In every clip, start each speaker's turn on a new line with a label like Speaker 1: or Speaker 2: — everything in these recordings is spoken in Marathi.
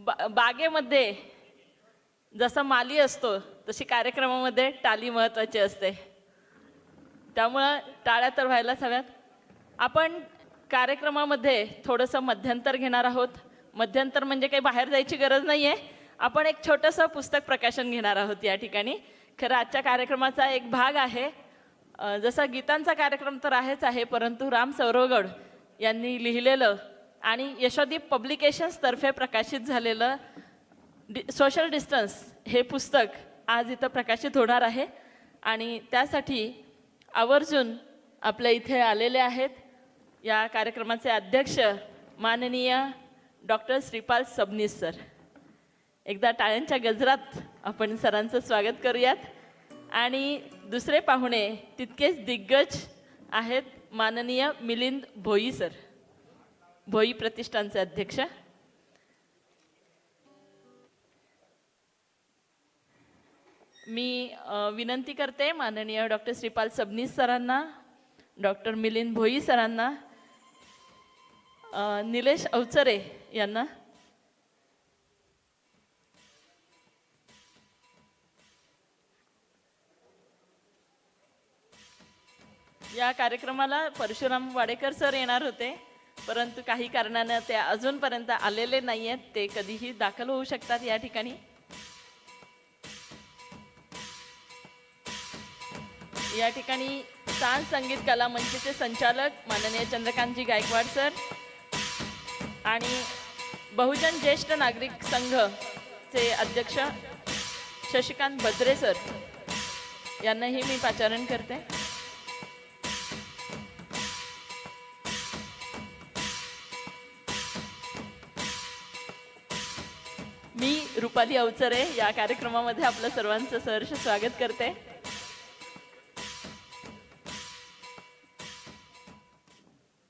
Speaker 1: बागेमध्ये जसा माली असतो तशी कार्यक्रमामध्ये टाली महत्त्वाची असते. त्यामुळं टाळ्या तर व्हायलाच हव्यात. आपण कार्यक्रमामध्ये थोडंसं मध्यंतर घेणार आहोत. मध्यंतर म्हणजे काही बाहेर जायची गरज नाही आहे. आपण एक छोटंसं पुस्तक प्रकाशन घेणार आहोत या ठिकाणी. खरं आजच्या कार्यक्रमाचा एक भाग आहे. जसा गीतांचा कार्यक्रम तर आहे, परंतु राम सौरवगड यांनी लिहिलेलं आणि यशोदीप पब्लिकेशन्सतर्फे प्रकाशित झालेलं सोशल डिस्टन्स हे पुस्तक आज इथं प्रकाशित होणार आहे. आणि त्यासाठी आवर्जून आपल्या इथे आलेले आहेत या कार्यक्रमाचे अध्यक्ष माननीय डॉक्टर श्रीपाल सबनीस सर. एकदा टाळ्यांच्या गजरात आपण सरांचं स्वागत करूयात. आणि दुसरे पाहुणे तितकेच दिग्गज आहेत माननीय मिलिंद भोई सर, भोई प्रतिष्ठानचे अध्यक्ष. मी विनंती करते माननीय डॉक्टर श्रीपाल सबनीस सरांना, डॉक्टर मिलिंद भोई सरांना, निलेश अवचरे यांना या कार्यक्रमाला परशुराम वाडेकर सर येणार होते, परंतु काही कारणाने ते अजूनपर्यंत आलेले नाही आहेत. ते कधीही दाखल होऊ शकतात या ठिकाणी. या ठिकाणी सांज संगीत कला मंचचे संचालक माननीय चंद्रकांतजी गायकवाड सर आणि बहुजन ज्येष्ठ नागरिक संघचे अध्यक्ष शशिकांत भद्रे सर यांनाही मी पाचारण करते. मी रुपाली अवचरे या कार्यक्रमामध्ये आपलं सर्वांचं सहर्ष स्वागत करते.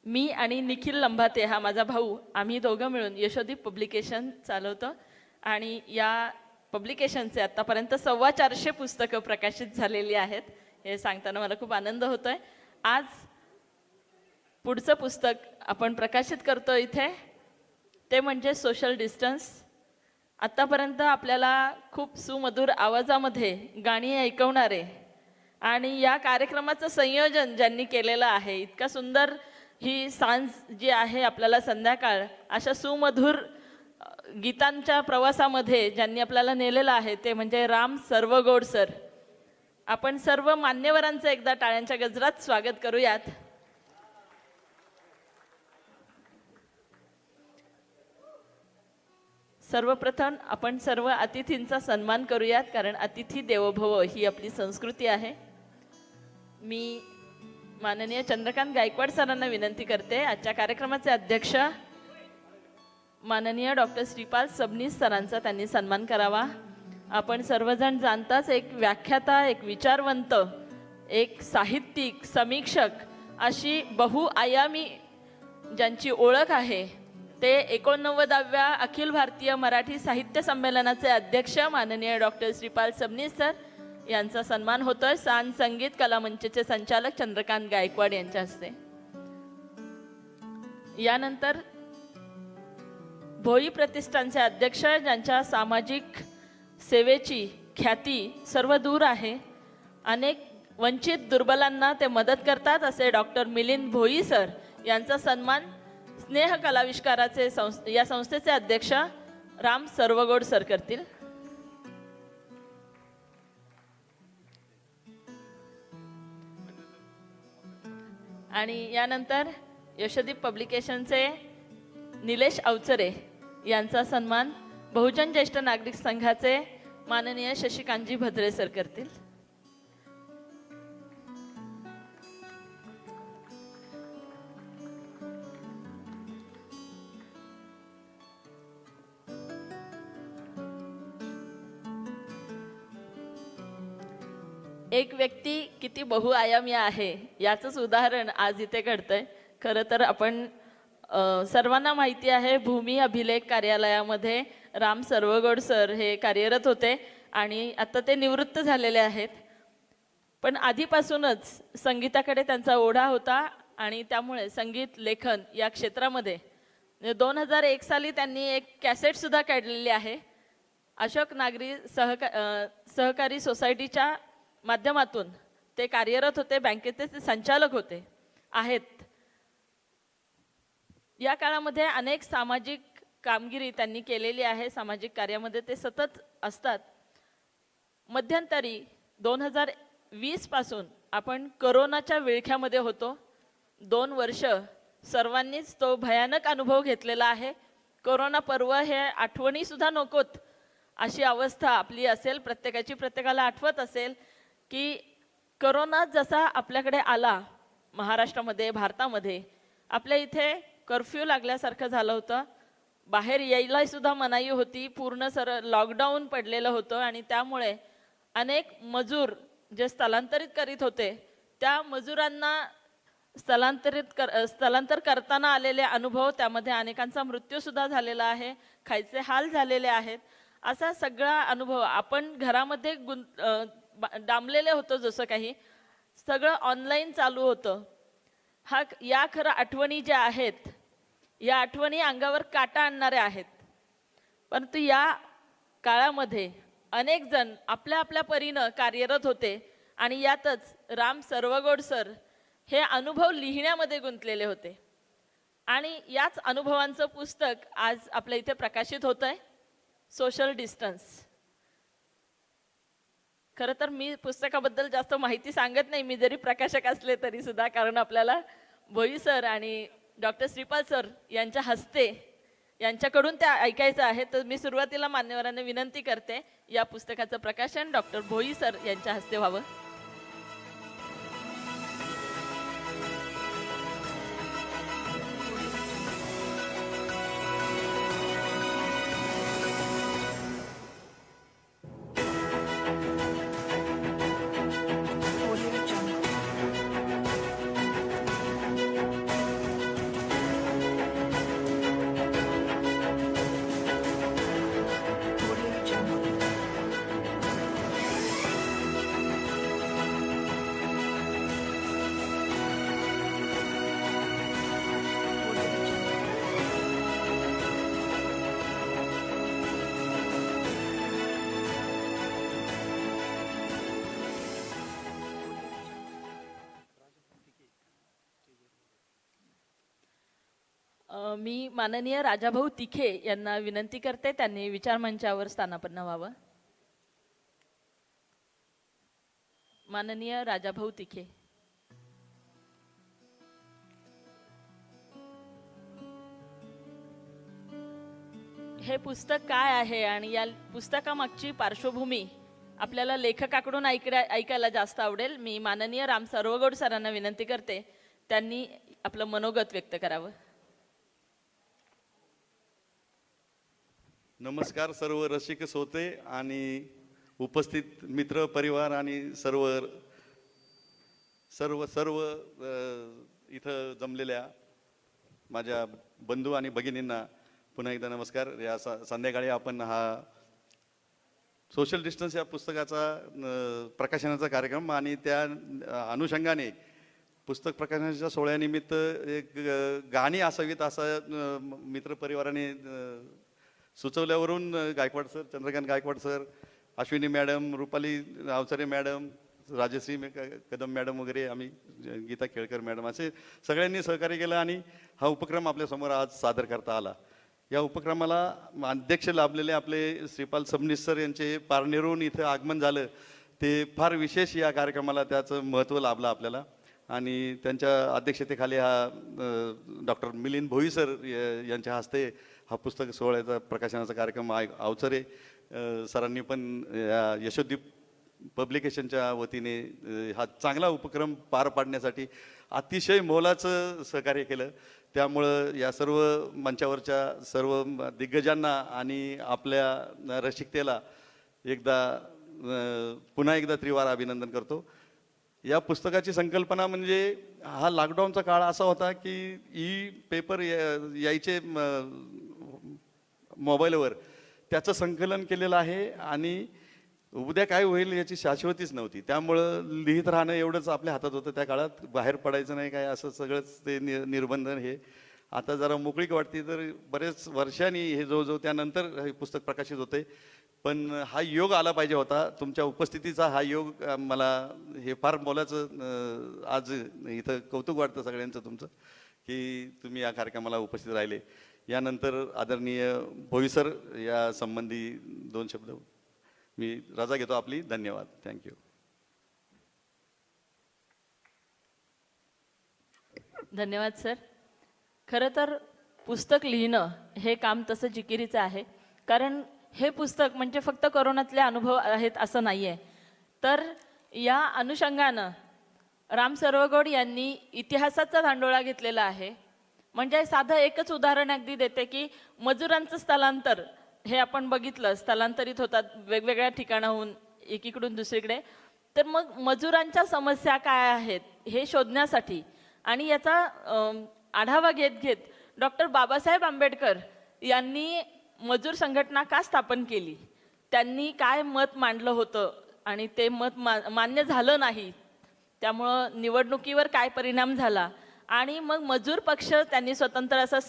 Speaker 1: मी आणि निखिल लंभाते हा माझा भाऊ, आम्ही दोघं मिळून यशोदीप पब्लिकेशन चालवतो आणि या पब्लिकेशनचे आत्तापर्यंत 450 पुस्तकं प्रकाशित झालेली आहेत. हे सांगताना मला खूप आनंद होतोय. आज पुढचं पुस्तक आपण प्रकाशित करतो इथे, ते म्हणजे सोशल डिस्टन्स. आत्तापर्यंत आपल्याला खूप सुमधुर आवाजामध्ये गाणी ऐकवणारे आणि या कार्यक्रमाचं संयोजन ज्यांनी केलेलं आहे, इतका सुंदर ही सांज जी आहे आपल्याला संध्याकाळ अशा सुमधुर गीतांच्या प्रवासामध्ये ज्यांनी आपल्याला नेलेलं आहे ते म्हणजे राम सर्वगोड सर. आपण सर्व मान्यवरांचं एकदा टाळ्यांच्या गजरात स्वागत करूयात. सर्वप्रथम आपण सर्व अतिथींचा सन्मान करूयात, कारण अतिथी देवो भव ही आपली संस्कृती आहे. मी माननीय चंद्रकांत गायकवाड सरांना विनंती करते, आजच्या कार्यक्रमाचे अध्यक्ष माननीय डॉक्टर श्रीपाल सबनीस सरांचा त्यांनी सन्मान करावा. आपण सर्वजण जाणताच एक व्याख्याता, एक विचारवंत, एक साहित्यिक, समीक्षक अशी बहुआयामी ज्यांची ओळख आहे ते 89व्या अखिल भारतीय मराठी साहित्य संमेलनाचे अध्यक्ष माननीय डॉक्टर श्रीपाल सबनीस सर यांचा सन्मान होतोय. सांज संगीत कला मंचचे संचालक चंद्रकांत गायकवाड यांच्या हस्ते. यानंतर भोई प्रतिष्ठानचे अध्यक्ष ज्यांच्या सामाजिक सेवेची ख्याती सर्व दूर आहे, अनेक वंचित दुर्बलांना ते मदत करतात, असे डॉक्टर मिलिंद भोई सर यांचा सन्मान स्नेह कलाविष्काराचे या संस्थेचे अध्यक्ष राम सर्वगोड सर करतील. आणि यानंतर यशोदीप पब्लिकेशनचे निलेश अवचरे यांचा सन्मान बहुजन ज्येष्ठ नागरिक संघाचे माननीय शशिकांतजी भद्रे सर करतील. एक व्यक्ती किती बहुआयामी आहे याचंच उदाहरण आज इथे घडतंय. खरं तर आपण सर्वांना माहिती आहे, भूमी अभिलेख कार्यालयामध्ये राम सर्वगोड सर हे कार्यरत होते आणि आता ते निवृत्त झालेले आहेत. पण आधीपासूनच संगीताकडे त्यांचा ओढा होता आणि त्यामुळे संगीत लेखन या क्षेत्रामध्ये 2001 साली त्यांनी एक कॅसेटसुद्धा काढलेली आहे. अशोक नागरी सहकारी सोसायटीच्या माध्यमातून ते कार्यरत होते, बँकेचे ते संचालक होते आहेत. या काळामध्ये अनेक सामाजिक कामगिरी त्यांनी केलेली आहे. सामाजिक कार्यामध्ये ते सतत असतात. मध्यंतरी 2020 पासून आपण कोरोनाच्या विळख्यामध्ये होतो. 2 वर्ष सर्वांनीच तो भयानक अनुभव घेतलेला आहे. कोरोना पर्व हे आठवणीसुद्धा नकोत अशी अवस्था आपली असेल. प्रत्येकाला आठवत असेल की कोरोना जसा आपल्याकडे आला महाराष्ट्रामध्ये, भारतामध्ये, आपल्या इथे कर्फ्यू लागल्यासारखं झालं होतं. बाहेर यायला सुद्धा मनाई होती. पूर्ण लॉकडाऊन पडलेलं होतं आणि त्यामुळे अनेक मजूर जे स्थलांतरित करीत होते त्या मजुरांना स्थलांतर करताना आलेले अनुभव, त्यामध्ये अनेकांचा मृत्यूसुद्धा झालेला आहे, खायचे हाल झालेले आहेत. असा सगळा अनुभव आपण घरामध्ये डांबलेले होतो. जसं काही सगळं ऑनलाईन चालू होतं. या खरं आठवणी ज्या आहेत, या आठवणी अंगावर काटा आणणाऱ्या आहेत. परंतु या काळामध्ये अनेक जण आपल्या आपल्या परीनं कार्यरत होते आणि यातच राम सर्वगोड सर हे अनुभव लिहिण्यामध्ये गुंतलेले होते. आणि याच अनुभवांचं पुस्तक आज आपल्या इथे प्रकाशित होत आहे, सोशल डिस्टन्स. खरं तर मी पुस्तकाबद्दल जास्त माहिती सांगत नाही, मी जरी प्रकाशक असले तरी सुद्धा, कारण आपल्याला भोई सर आणि डॉक्टर श्रीपाल सर यांच्या हस्ते यांच्याकडून त्या ऐकायचं आहे. तर मी सुरुवातीला मान्यवरांना विनंती करते, या पुस्तकाचं प्रकाशन डॉक्टर भोई सर यांच्या हस्ते व्हावं. मी माननीय राजाभाऊ तिखे यांना विनंती करते, त्यांनी विचारमंचावर स्थानापन्न व्हावं. माननीय राजाभाऊ तिखे. हे पुस्तक काय आहे आणि या पुस्तकामागची पार्श्वभूमी आपल्याला लेखकाकडून ऐकायला जास्त आवडेल. मी माननीय राम सर्वगोड सरांना विनंती करते, त्यांनी आपलं मनोगत व्यक्त करावं.
Speaker 2: नमस्कार सर्व रसिक श्रोते आणि उपस्थित मित्र परिवार आणि सर्व सर्व सर्व इथं जमलेल्या माझ्या बंधू आणि भगिनींना पुन्हा एकदा नमस्कार. या संध्याकाळी आपण हा सोशल डिस्टन्स या पुस्तकाचा प्रकाशनाचा कार्यक्रम आणि त्या अनुषंगाने पुस्तक प्रकाशनाच्या सोहळ्यानिमित्त एक गाणी असावीत असं मित्रपरिवाराने सुचवल्यावरून Gaikwad sir, Chandrakant Gaikwad sir, Ashwini madam, Rupali Avachare madam, Rajashri Kadam madam वगैरे, आम्ही गीता केळकर मॅडम, असे सगळ्यांनी सहकार्य केलं आणि हा उपक्रम आपल्यासमोर आज सादर करता आला. या उपक्रमाला अध्यक्ष लाभलेले आपले श्रीपाल सबनीस सर यांचे पारनेरहून इथं आगमन झालं, ते फार विशेष या कार्यक्रमाला त्याचं महत्त्व लाभलं आपल्याला. आणि त्यांच्या अध्यक्षतेखाली हा डॉक्टर मिलिंद भोई सर यांच्या हस्ते हा पुस्तक सोहळ्याचा प्रकाशनाचा कार्यक्रम अवचरे सरांनी पण या यशोदीप पब्लिकेशनच्या वतीने हा चांगला उपक्रम पार पाडण्यासाठी अतिशय मोलाचं सहकार्य केलं. त्यामुळं या सर्व मंचावरच्या सर्व दिग्गजांना आणि आपल्या रसिकतेला पुन्हा एकदा त्रिवार अभिनंदन करतो. या पुस्तकाची संकल्पना म्हणजे हा लॉकडाऊनचा काळ असा होता की ई पेपर यायचे मोबाईलवर, त्याचं संकलन केलेलं आहे आणि उद्या काय होईल याची शाश्वतीच नव्हती. त्यामुळं लिहित राहणं एवढंच आपल्या हातात होतं त्या काळात, बाहेर पडायचं नाही काय असं सगळंच ते निर्बंधन हे. आता जरा मोकळीक वाटते, तर बरेच वर्षांनी हे जवळजवळ त्यानंतर हे पुस्तक प्रकाशित होते. पण हा योग आला पाहिजे होता, तुमच्या उपस्थितीचा हा योग. मला हे फार बोलायचं आज इथं कौतुक वाटतं सगळ्यांचं तुमचं, की तुम्ही या कार्यक्रमाला उपस्थित राहिले. यानंतर आदरणीय भोई सर या संबंधी 2 शब्द मी रजा घेतो आपली. धन्यवाद. थँक्यू.
Speaker 1: धन्यवाद सर. खरं तर पुस्तक लिहिणं हे काम तसं जिकिरीचं आहे, कारण हे पुस्तक म्हणजे फक्त कोरोनातले अनुभव आहेत असं नाही आहे. तर या अनुषंगानं राम सरवगोड यांनी इतिहासाचा धांडोळा घेतलेला आहे. म्हणजे साधं एकच उदाहरण अगदी देते की मजुरांचं स्थलांतर हे आपण बघितलं, स्थलांतरित होतात वेगवेगळ्या ठिकाणाहून एकीकडून दुसरीकडे. तर मग मजुरांच्या समस्या काय आहेत हे शोधण्यासाठी आणि याचा आढावा घेत घेत डॉक्टर बाबासाहेब आंबेडकर यांनी मजूर संघटना का स्थापन केली, त्यांनी काय मत मांडलं होतं आणि ते मत मान्य झालं नाही, त्यामुळं निवडणुकीवर काय परिणाम झाला, आणि मग मजूर पक्ष त्यांनी स्वतंत्र असा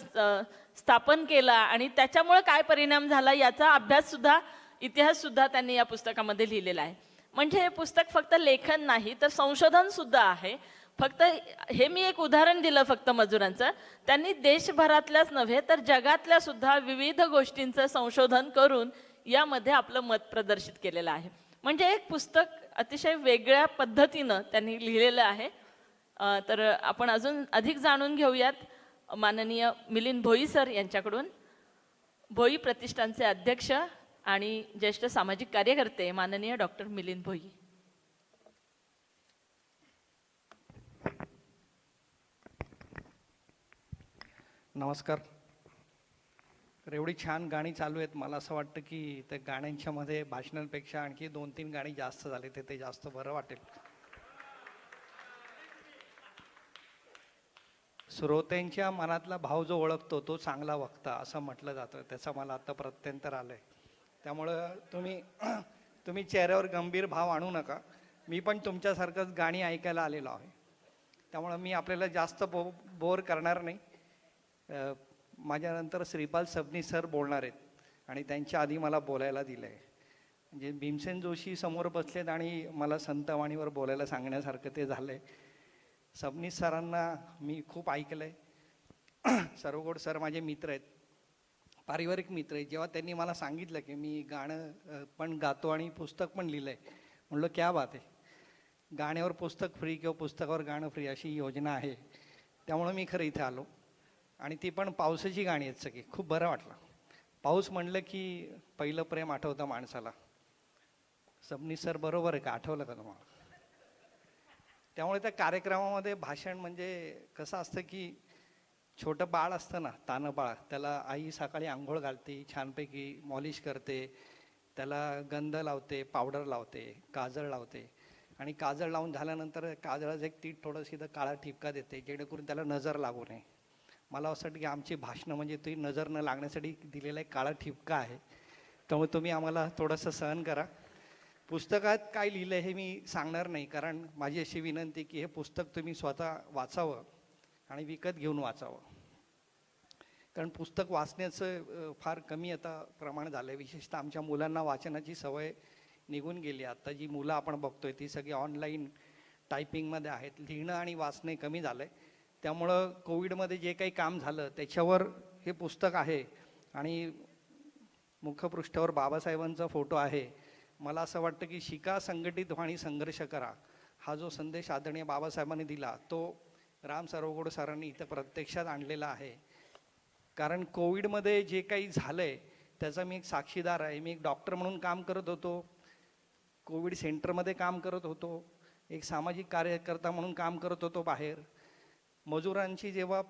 Speaker 1: स्थापन केला आणि त्याच्यामुळे काय परिणाम झाला याचा अभ्याससुद्धा, इतिहाससुद्धा त्यांनी या पुस्तकामध्ये लिहिलेला आहे. म्हणजे हे पुस्तक फक्त लेखन नाही तर संशोधनसुद्धा आहे. फक्त हे मी एक उदाहरण दिलं फक्त मजुरांचं. त्यांनी देशभरातल्याच नव्हे तर जगातल्या सुद्धा विविध गोष्टींचं संशोधन करून यामध्ये आपलं मत प्रदर्शित केलेलं आहे. म्हणजे एक पुस्तक अतिशय वेगळ्या पद्धतीनं त्यांनी लिहिलेलं आहे. तर आपण अजून अधिक जाणून घेऊयात माननीय मिलिंद भोई सर यांच्याकडून. भोई प्रतिष्ठानचे अध्यक्ष आणि ज्येष्ठ सामाजिक कार्यकर्ते माननीय डॉक्टर मिलिंद भोई.
Speaker 3: नमस्कार. तर एवढी छान गाणी चालू आहेत, मला असं वाटतं की त्या गाण्यांच्या मध्ये भाषणांपेक्षा आणखी 2-3 गाणी जास्त झाले ते जास्त बरं वाटेल. श्रोत्यांच्या मनातला भाव जो ओळखतो तो चांगला वक्ता असं म्हटलं जातं, त्याचा मला आता प्रत्यंतर आलंय. त्यामुळं तुम्ही चेहऱ्यावर गंभीर भाव आणू नका. मी पण तुमच्यासारखंच गाणी ऐकायला आलेलो आहे, त्यामुळं मी आपल्याला जास्त बोर करणार नाही. माझ्यानंतर श्रीपाल सबनीस सर बोलणार आहेत आणि त्यांच्या आधी मला बोलायला दिलं आहे. म्हणजे भीमसेन जोशी समोर बसलेत आणि मला संतवाणीवर बोलायला सांगण्यासारखं ते झालं आहे. सबनीस सरांना मी खूप ऐकलं आहे. सरवगोड सर माझे मित्र आहेत, पारिवारिक मित्र आहेत. जेव्हा त्यांनी मला सांगितलं की मी गाणं पण गातो आणि पुस्तक पण लिहिलं आहे, म्हणलं क्या बात आहे, गाण्यावर पुस्तक फ्री किंवा पुस्तकावर गाणं फ्री अशी योजना आहे. त्यामुळं मी खरं इथे आलो आणि ती पण पावसाची गाणी आहेत सगळी. खूप बरं वाटलं. पाऊस म्हणलं की पहिलं प्रेम आठवतं माणसाला. सबनीस सर बरोबर आहे का, आठवलं का तुम्हाला? त्यामुळे त्या कार्यक्रमामध्ये भाषण म्हणजे कसं असतं की छोटं बाळ असतं ना, तानं बाळ, त्याला आई सकाळी आंघोळ घालते, छानपैकी मॉलिश करते, त्याला गंध लावते, पावडर लावते, काजळ लावते आणि काजळ लावून झाल्यानंतर काजळाचं एक तीट थोडंसं इथं काळा ठिपका देते जेणेकरून त्याला नजर लागू नये. मला असं वाटतं की आमची भाषणं म्हणजे ती नजर न लागण्यासाठी दिलेला एक काळा ठिपका आहे. त्यामुळे तुम्ही आम्हाला थोडंसं सहन करा. पुस्तकात काय लिहिलं हे मी सांगणार नाही, कारण माझी अशी विनंती की हे पुस्तक तुम्ही स्वतः वाचावं आणि विकत घेऊन वाचावं. कारण पुस्तक वाचण्याचं फार कमी आता प्रमाण झालं आहे. विशेषतः आमच्या मुलांना वाचनाची सवय निघून गेली. आता जी मुलं आपण बघतोय ती सगळी ऑनलाईन टायपिंगमध्ये आहेत. लिहिणं आणि वाचणे कमी झालं आहे. त्यामुळं कोविडमध्ये जे काही काम झालं त्याच्यावर हे पुस्तक आहे आणि मुखपृष्ठावर बाबासाहेबांचा फोटो आहे. मला असं वाटतं की शिका, संघटित व्हा आणि संघर्ष करा, हा जो संदेश आदरणीय बाबासाहेबांनी दिला तो राम सरवगोड सरांनी इथं प्रत्यक्षात आणलेला आहे. कारण कोविडमध्ये जे काही झालं आहे त्याचा मी एक साक्षीदार आहे. मी एक डॉक्टर म्हणून काम करत होतो, कोविड सेंटरमध्ये काम करत होतो, एक सामाजिक कार्यकर्ता म्हणून काम करत होतो बाहेर. मजुरांची जेव्हा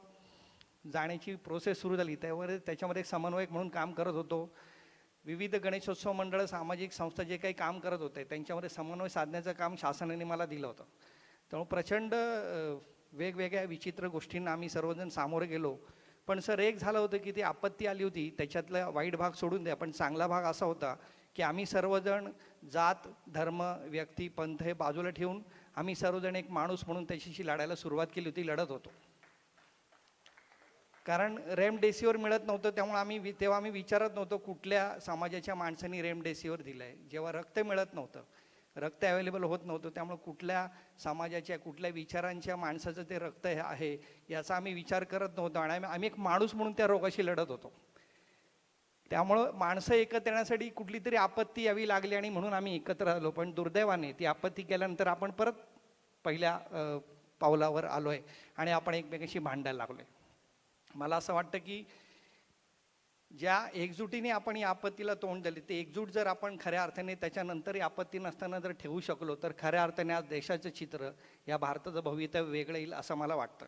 Speaker 3: जाण्याची प्रोसेस सुरू झाली त्याच्यामध्ये एक समन्वयक म्हणून काम करत होतो. विविध गणेशोत्सव मंडळ, सामाजिक संस्था जे काही काम करत होते त्यांच्यामध्ये समन्वय साधण्याचं काम शासनाने मला दिलं होतं. त्यामुळे प्रचंड वेगवेगळ्या विचित्र गोष्टींना आम्ही सर्वजण सामोरे गेलो. पण सर एक झालं होतं की ती आपत्ती आली होती, त्याच्यातला वाईट भाग सोडून द्या, पण चांगला भाग असा होता की आम्ही सर्वजण जात, धर्म, व्यक्ती, पंथ हे बाजूला ठेवून आम्ही सर्वजण एक माणूस म्हणून त्याच्याशी लढायला सुरुवात केली होती, लढत होतो. कारण रेमडेसिवीर मिळत नव्हतं, त्यामुळे तेव्हा आम्ही विचारत नव्हतो कुठल्या समाजाच्या माणसांनी रेमडेसिवीर दिलं आहे. जेव्हा रक्त मिळत नव्हतं, रक्त अवेलेबल होत नव्हतं, त्यामुळे कुठल्या समाजाच्या कुठल्या विचारांच्या माणसाचं ते रक्त आहे याचा आम्ही विचार करत नव्हतो. आणि आम्ही एक माणूस म्हणून त्या रोगाशी लढत होतो. त्यामुळं माणसं एकत्र येण्यासाठी कुठली तरी आपत्ती यावी लागली आणि म्हणून आम्ही एकत्र आलो. पण दुर्दैवाने ती आपत्ती केल्यानंतर आपण परत पहिल्या पावलावर आलो आहे आणि आपण एकमेकांशी भांडायला लागलो आहे. मला असं वाटतं की ज्या एकजुटीने आपण या आपत्तीला तोंड दिले, ते एकजूट जर आपण खऱ्या अर्थाने त्याच्यानंतरही आपत्ती नसताना जर ठेवू शकलो तर खऱ्या अर्थाने आज देशाचं चित्र, या भारताचं भवितव्य वेगळं येईल असं मला वाटतं.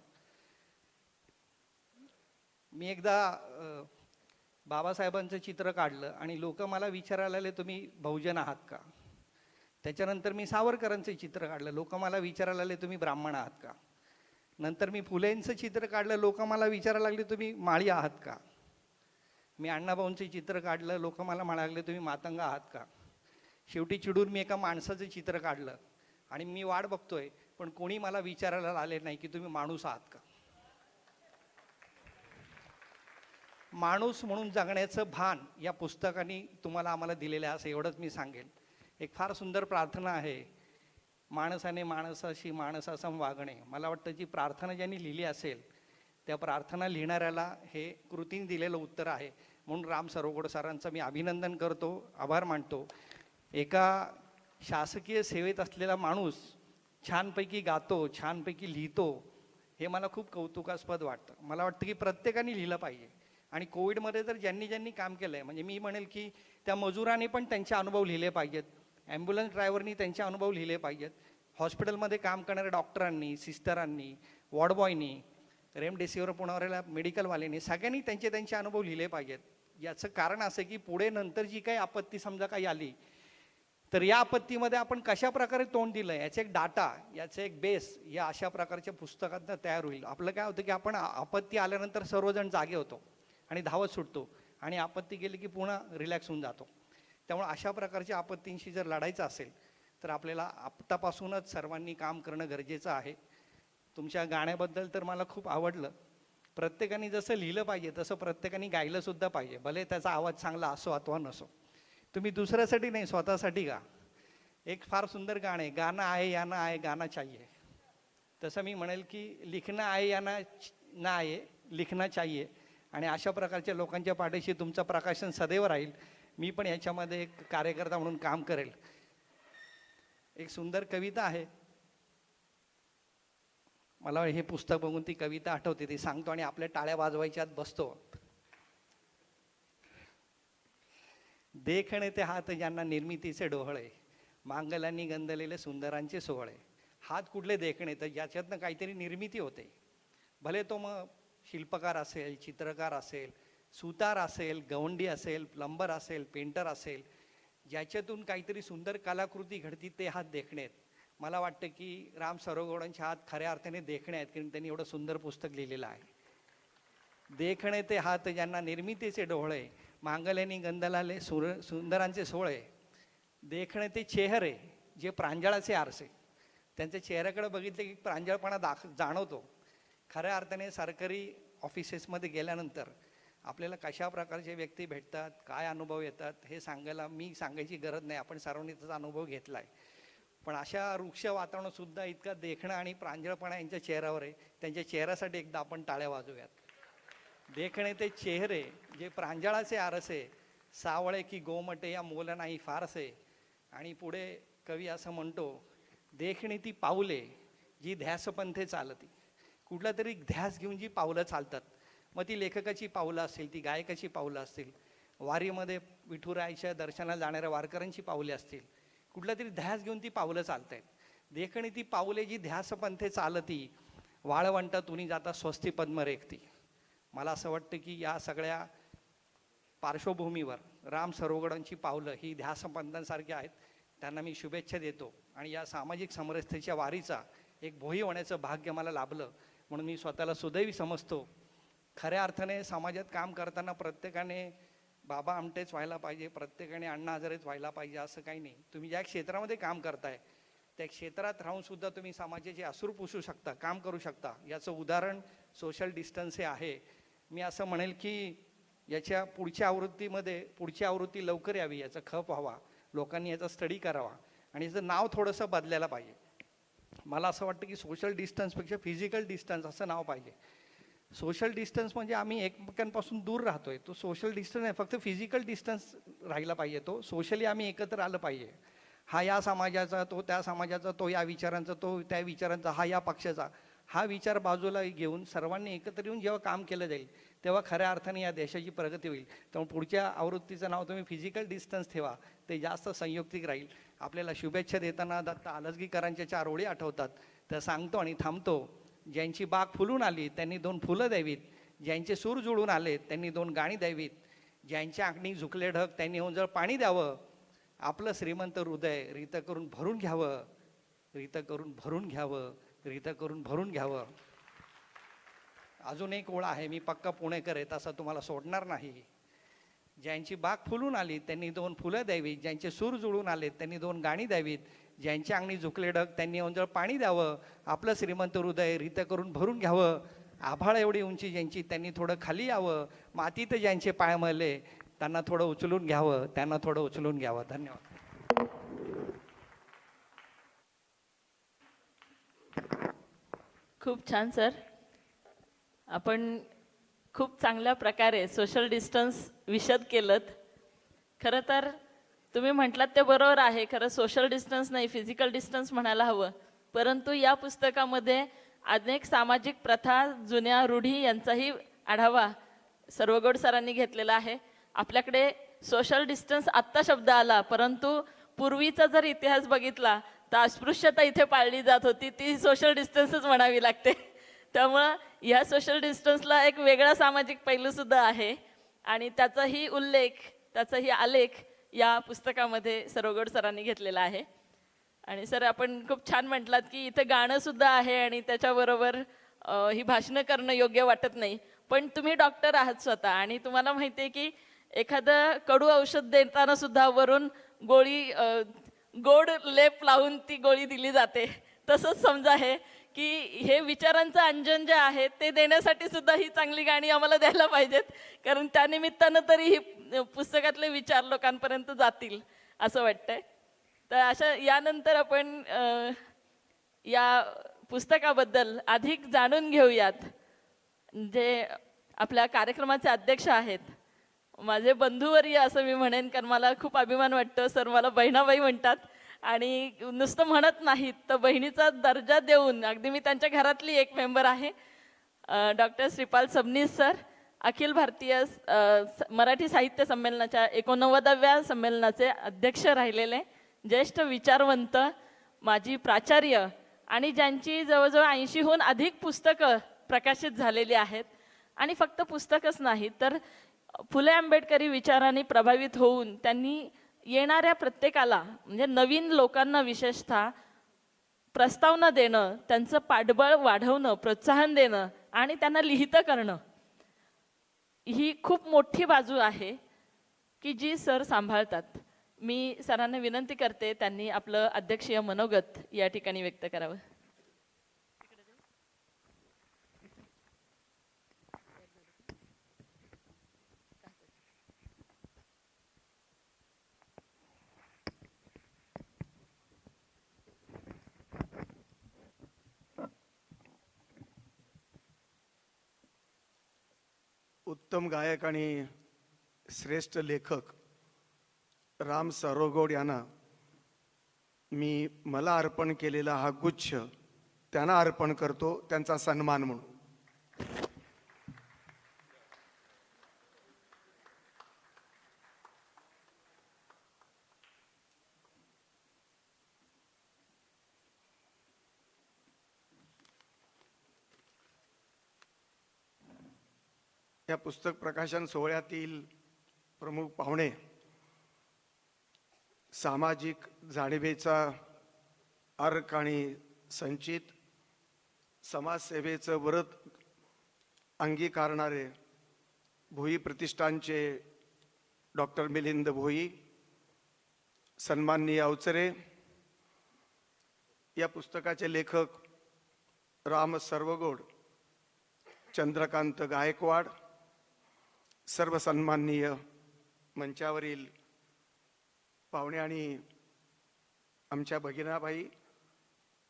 Speaker 3: मी एकदा बाबासाहेबांचं चित्र काढलं आणि लोक मला विचारायला आले, तुम्ही बहुजन आहात का? त्याच्यानंतर मी सावरकरांचं चित्र काढलं, लोक मला विचारायला आले, तुम्ही ब्राह्मण आहात का? नंतर मी फुलेंचं चित्र काढलं, लोक मला विचारायला लागले, तुम्ही माळी आहात का? मी अण्णाभाऊंचं चित्र काढलं, लोक मला म्हणायला लागले, तुम्ही मातंग आहात का? शेवटी चिडून मी एका माणसाचं चित्र काढलं आणि मी वाट बघतोय, पण कोणी मला विचारायला आले नाही की तुम्ही माणूस आहात का? माणूस म्हणून जगण्याचं भान या पुस्तकाने तुम्हाला आम्हाला दिलेलं आहे, असं एवढंच मी सांगेन. एक फार सुंदर प्रार्थना आहे, माणसाने माणसाशी माणसासम वागणे. मला वाटतं जी प्रार्थना ज्यांनी लिहिली असेल त्या प्रार्थना लिहिणाऱ्याला हे कृतीने दिलेलं उत्तर आहे. म्हणून राम सरोगड सरांचं मी अभिनंदन करतो, आभार मानतो. एका शासकीय सेवेत असलेला माणूस छानपैकी गातो, छानपैकी लिहितो, हे मला खूप कौतुकास्पद वाटतं. मला वाटतं की प्रत्येकाने लिहिलं पाहिजे. आणि कोविडमध्ये तर ज्यांनी ज्यांनी काम केलं आहे, म्हणजे मी म्हणेल की त्या मजुरांनी पण त्यांचे अनुभव लिहिले पाहिजेत, ॲम्ब्युलन्स ड्रायव्हरनी त्यांचे अनुभव लिहिले पाहिजेत, हॉस्पिटलमध्ये काम करणाऱ्या डॉक्टरांनी, सिस्टरांनी, वॉर्डबॉयनी, रेमडेसिवीर पुरवणाऱ्या मेडिकलवाल्यांनी, सगळ्यांनी त्यांचे त्यांचे अनुभव लिहिले पाहिजेत. याचं कारण असं की पुढे नंतर जी काही आपत्ती समजा काही आली तर या आपत्तीमध्ये आपण कशा प्रकारे तोंड दिलं याचं एक डाटा, याचं एक बेस या अशा प्रकारच्या पुस्तकातनं तयार होईल. आपलं काय होतं की आपण आपत्ती आल्यानंतर सर्वजण जागे होतो आणि धावत सुटतो आणि आपत्ती गेली की पुन्हा रिलॅक्स होऊन जातो. त्यामुळे अशा प्रकारच्या आपत्तींशी जर लढायचं असेल तर आपल्याला आत्तापासूनच सर्वांनी काम करणं गरजेचं आहे. तुमच्या गाण्याबद्दल तर मला खूप आवडलं. प्रत्येकाने जसं लिहिलं पाहिजे तसं प्रत्येकाने गायलं सुद्धा पाहिजे, भले त्याचा आवाज चांगला असो अथवा नसो. तुम्ही दुसऱ्यासाठी नाही, स्वतःसाठी गा. एक फार सुंदर गाणं आहे, गाणं आहे या ना आहे गाना चाहिए. तसं मी म्हणेल की लिखणं आहे या ना आहे लिखणं चाहिए. आणि अशा प्रकारच्या लोकांच्या पाठीशी तुमचं प्रकाशन सदैव राहील. मी पण याच्यामध्ये एक कार्यकर्ता म्हणून काम करेल. एक सुंदर कविता आहे, मला हे पुस्तक बघून ती कविता आठवते, ती सांगतो आणि आपल्या टाळ्या वाजवायच्यात बसतो. देखणे ते हात ज्यांना निर्मितीचे डोहळे, मांगलांनी गंधलेले सुंदरांचे सोहळे. हात कुठले देखणे तर ज्याच्यातनं काहीतरी निर्मिती होते. भले तो मग शिल्पकार असेल, चित्रकार असेल, सुतार असेल, गवंडी असेल, प्लंबर असेल, पेंटर असेल, ज्याच्यातून काहीतरी सुंदर कलाकृती घडती ते हात देखणे आहेत. मला वाटतं की राम सरोगडांचे हात खऱ्या अर्थाने देखणे आहेत, कारण त्यांनी एवढं सुंदर पुस्तक लिहिलेलं आहे. देखणे ते हात ज्यांना निर्मितीचे डोळे, मांगल्यानी गंधलाले सुंदरांचे सोहळे. देखणे ते चेहरे जे प्रांजळाचे आरसे, त्यांच्या चेहऱ्याकडे बघितले की प्रांजळपणा जाणवतो. खऱ्या अर्थाने सरकारी ऑफिसेसमध्ये गेल्यानंतर आपल्याला कशा प्रकारचे व्यक्ती भेटतात, काय अनुभव येतात हे सांगायला मी सांगायची गरज नाही, आपण सर्वांनी त्याचा अनुभव घेतला आहे. पण अशा वृक्ष वातावरणातसुद्धा इतका देखणं आणि प्रांजळपणा यांच्या चेहऱ्यावर आहे. त्यांच्या चेहऱ्यासाठी एकदा आपण टाळ्या वाजवूयात. देखणे ते चेहरे जे प्रांजळाचे आरसे, सावळे की गोमटे या मोल नाही फारसे. आणि पुढे कवी असं म्हणतो, देखणी ती पाऊले जी ध्यासपंथे चालती. कुठला तरी ध्यास घेऊन जी पावलं चालतात, मग ती लेखकाची पावलं असतील, ती गायकाची पावलं असतील, वारीमध्ये विठुरायाच्या दर्शनाला जाणाऱ्या वारकऱ्यांची पावले असतील, कुठला तरी ध्यास घेऊन ती पावलं चालत आहेत. देखणी ती पावले जी ध्यासपंथे चालती, वाळवंटा तुनी जाता स्वस्ती पद्म रेखती. मला असं वाटतं की या सगळ्या पार्श्वभूमीवर राम सरोगडांची पावलं ही ध्यासपंथांसारखी आहेत. त्यांना मी शुभेच्छा देतो आणि या सामाजिक समरसतेच्या वारीचा एक भोई होण्याचं भाग्य मला लाभलं, म्हणून मी स्वतःला सुदैवी समजतो. खऱ्या अर्थाने समाजात काम करताना प्रत्येकाने बाबा आमटेच व्हायला पाहिजे, प्रत्येकाने अण्णा हजारेच व्हायला पाहिजे असं काही नाही. तुम्ही ज्या क्षेत्रामध्ये काम करताय त्या क्षेत्रात राहून सुद्धा तुम्ही समाजाचे अश्रू पुसू शकता, काम करू शकता. याचं उदाहरण सोशल डिस्टन्स हे आहे. मी असं म्हणेल की याच्या पुढची आवृत्ती लवकर यावी, याचा खप व्हावा, लोकांनी याचा स्टडी करावा आणि याचं नाव थोडंसं बदलायला पाहिजे. मला असं वाटतं की सोशल डिस्टन्सपेक्षा फिजिकल डिस्टन्स असं नाव पाहिजे. सोशल डिस्टन्स म्हणजे आम्ही एकमेकांपासून दूर राहतोय, तो सोशल डिस्टन्स आहे, फक्त फिजिकल डिस्टन्स राहिला पाहिजे. तो सोशली आम्ही एकत्र आलं पाहिजे. हा या समाजाचा, तो त्या समाजाचा, तो या विचारांचा, तो त्या विचारांचा, हा या पक्षाचा, हा विचार बाजूला घेऊन सर्वांनी एकत्र येऊन जेव्हा काम केलं जाईल तेव्हा खऱ्या अर्थाने या देशाची प्रगती होईल. त्यामुळे पुढच्या आवृत्तीचं नाव तुम्ही फिजिकल डिस्टन्स ठेवा, ते जास्त संयुक्तिक राहील. आपल्याला शुभेच्छा देताना दत्त आलसगीकरांच्या 4 ओळी आठवतात. त्या सांगतो आणि थांबतो. ज्यांची बाग फुलून आली त्यांनी 2 फुलं द्यावीत, ज्यांचे सूर जुळून आले त्यांनी 2 गाणी द्यावीत, ज्यांच्या अंगणी झुकले ढग त्यांनी होऊन जर पाणी द्यावं, आपलं श्रीमंत हृदय रीत करून भरून घ्यावं, रीत करून भरून घ्यावं, रीत करून भरून घ्यावं. अजून एक ओळ आहे, मी पक्का पुणेकर आहे तसं तुम्हाला सोडणार नाही. ज्यांची बाग फुलून आली त्यांनी 2 फुलं द्यावीत, ज्यांचे सूर जुळून आले त्यांनी 2 गाणी द्यावीत, ज्यांच्या अंगणी झुकले ढग त्यांनी येऊन जर पाणी द्यावं, आपलं श्रीमंत हृदय रीत करून भरून घ्यावं. आभाळ एवढी उंची ज्यांची त्यांनी थोडं खाली यावं, मातीत ज्यांचे पाय मळले त्यांना थोडं उचलून घ्यावं, त्यांना थोडं उचलून घ्यावं. धन्यवाद.
Speaker 1: खूप छान सर. आपण खूप चांगल्या प्रकारे सोशल डिस्टन्स विशद केलं. खरं तर तुम्ही म्हटलात ते बरोबर आहे. खरं सोशल डिस्टन्स नाही, फिजिकल डिस्टन्स म्हणायला हवं. परंतु या पुस्तकामध्ये अनेक सामाजिक प्रथा, जुन्या रूढी यांचाही आढावा सर्वगोड सरांनी घेतलेला आहे. आपल्याकडे सोशल डिस्टन्स आत्ता शब्द आला, परंतु पूर्वीचा जर इतिहास बघितला तर अस्पृश्यता इथे पाळली जात होती, ती सोशल डिस्टन्सच म्हणावी लागते. त्यामुळं ह्या सोशल डिस्टन्सला एक वेगळा सामाजिक पैलूसुद्धा आहे आणि त्याचाही उल्लेख, त्याचाही आलेख या पुस्तकामध्ये सर्वगोड सरांनी घेतलेला आहे. आणि सर आपण खूप छान म्हटलात की इथं गाणंसुद्धा आहे आणि त्याच्याबरोबर ही भाषणं करणं योग्य वाटत नाही. पण तुम्ही डॉक्टर आहात स्वतः आणि तुम्हाला माहिती आहे की एखादं कडू औषध देताना सुद्धा वरून गोड लेप लावून ती गोळी दिली जाते. तसंच समजा आहे की हे विचारांचं अंजन जे आहे ते देण्यासाठी सुद्धा ही चांगली गाणी आम्हाला द्यायला पाहिजेत, कारण त्यानिमित्तानं तरी ही पुस्तकातले विचार लोकांपर्यंत जातील असं वाटतंय. तर अशा यानंतर आपण या पुस्तकाबद्दल अधिक जाणून घेऊयात. जे आपल्या कार्यक्रमाचे अध्यक्ष आहेत, माझे बंधुवर्य असं मी म्हणेन, कारण मला खूप अभिमान वाटतो. सर मला बहिणाबाई म्हणतात आणि नुसतं म्हणत नाहीत तर बहिणीचा दर्जा देऊन, अगदी मी त्यांच्या घरातली एक मेंबर आहे. डॉक्टर श्रीपाल सबनीस सर अखिल भारतीय मराठी साहित्य संमेलनाच्या 89व्या संमेलनाचे अध्यक्ष राहिलेले ज्येष्ठ विचारवंत, माजी प्राचार्य आणि ज्यांची जवळजवळ 80हून अधिक पुस्तकं प्रकाशित झालेली आहेत. आणि फक्त पुस्तकच नाही तर फुले आंबेडकरी विचारांनी प्रभावित होऊन त्यांनी येणाऱ्या प्रत्येकाला, म्हणजे नवीन लोकांना विशेषतः प्रस्तावना देणं, त्यांचं पाठबळ वाढवणं, प्रोत्साहन देणं आणि त्यांना लिहितं करणं, ही खूप मोठी बाजू आहे की जी सर सांभाळतात. मी सरांना विनंती करते त्यांनी आपलं अध्यक्षीय मनोगत या ठिकाणी व्यक्त करावं.
Speaker 4: उत्तम गायक आणि श्रेष्ठ लेखक राम सरोगोड यांना मी मला अर्पण केलेला हा गुच्छ त्यांना अर्पण करतो, त्यांचा सन्मान म्हणून. या पुस्तक प्रकाशन सोहळ्यातील प्रमुख पाहुणे, सामाजिक जाणिवेचा अर्क आणि संचित समाजसेवेचं व्रत अंगीकारणारे भोई प्रतिष्ठानचे डॉक्टर मिलिंद भोई, सन्माननीय अवचरे, या पुस्तकाचे लेखक राम सर्वगोड, चंद्रकांत गायकवाड, सर्व सन्माननीय मंचावरील पाहुणे आणि आमच्या भगिनाबाई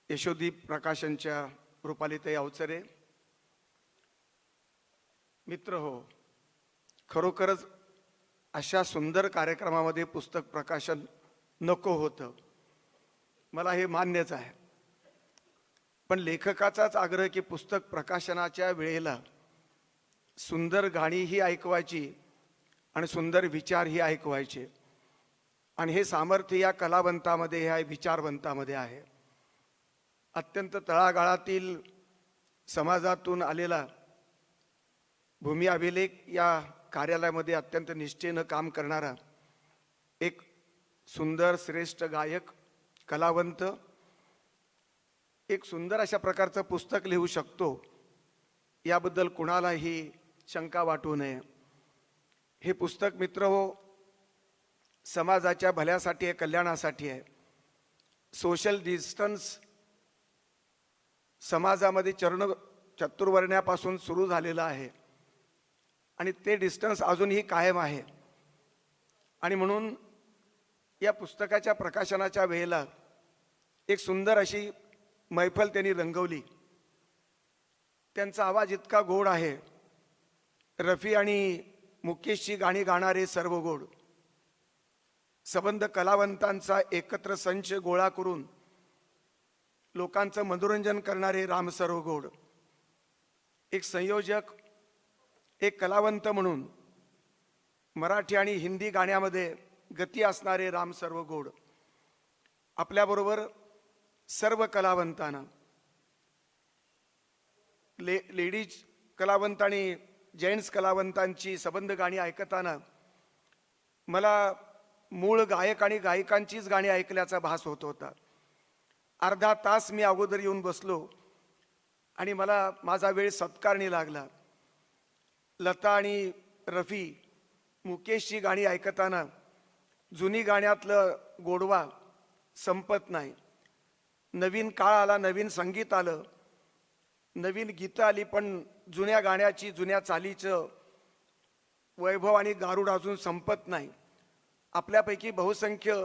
Speaker 4: यशोदीप प्रकाशनच्या रुपालीताई अवचरे, मित्र हो, खरोखरच अशा सुंदर कार्यक्रमामध्ये पुस्तक प्रकाशन नको होतं, मला हे मान्यच आहे. पण लेखकाचाच आग्रह की पुस्तक प्रकाशनाच्या वेळेला सुंदर गाणीही ऐकवायची आणि सुंदर विचारही ऐकवायचे. आणि हे सामर्थ्य या कलावंतामध्ये, ह्या विचारवंतामध्ये आहे. अत्यंत तळागाळातील समाजातून आलेला भूमी अभिलेख या कार्यालयामध्ये अत्यंत निष्ठेनं काम करणारा एक सुंदर श्रेष्ठ गायक, कलावंत एक सुंदर अशा प्रकारचं पुस्तक लिहू शकतो याबद्दल कुणालाही शंका वाटू नये. हे पुस्तक मित्र हो, समाजाच्या भल्यासाठी आहे, कल्याणासाठी आहे. सोशल डिस्टन्स समाजामध्ये चतुर्वर्ण्यापासून सुरू झालेलं आहे आणि ते डिस्टन्स अजूनही कायम आहे. आणि म्हणून या पुस्तकाच्या प्रकाशनाच्या वेळेला एक सुंदर अशी मैफल त्यांनी रंगवली. त्यांचा आवाज इतका गोड आहे. रफी आणि मुकेशची गाणी गाणारे सर्व गोड, सबंध कलावंतांचा एकत्र संच गोळा करून लोकांचं मनोरंजन करणारे राम सर्व गोड, एक संयोजक, एक कलावंत म्हणून मराठी आणि हिंदी गाण्यामध्ये गती असणारे राम सर्व गोड, आपल्याबरोबर सर्व कलावंतांना, लेडीज कलावंत आणि जेंट्स कलावंतांची सबंध गाणी ऐकताना मला मूळ गायक आणि गायिकांचीच गाणी ऐकल्याचा भास होत होता. अर्धा तास मी अगोदर येऊन बसलो आणि मला माझा वेळ सत्कारणी लागला. लता आणि रफी, मुकेशची गाणी ऐकताना जुनी गाण्यातलं गोडवा संपत नाही. नवीन काळ आला, नवीन संगीत आलं, नवीन गीतं आली, पण जुन्या गाण्याची, जुन्या चालीचं वैभव आणि गारुड अजून संपत नाही. आपल्यापैकी बहुसंख्य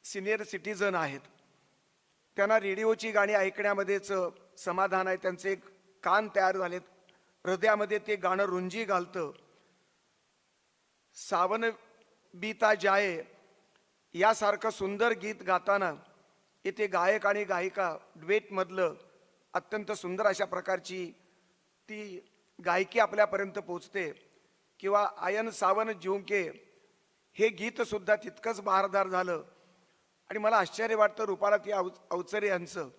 Speaker 4: सिनियर सिटीजन आहेत, त्यांना रेडिओची गाणी ऐकण्यामध्येच समाधान आहे. त्यांचे एक कान तयार झालेत, हृदयामध्ये ते गाणं रुंजी घालतं. सावन बीता जाये यासारखं सुंदर गीत गाताना इथे गायक आणि गायिका ड्वेटमधलं अत्यंत सुंदर अशा प्रकारची ती गायकी आपल्यापर्यंत पोचते. किंवा आयन सावन जिंके हे गीतसुद्धा तितकंच बहारदार झालं. आणि मला आश्चर्य वाटतं, रुपाली अवचरे यांचं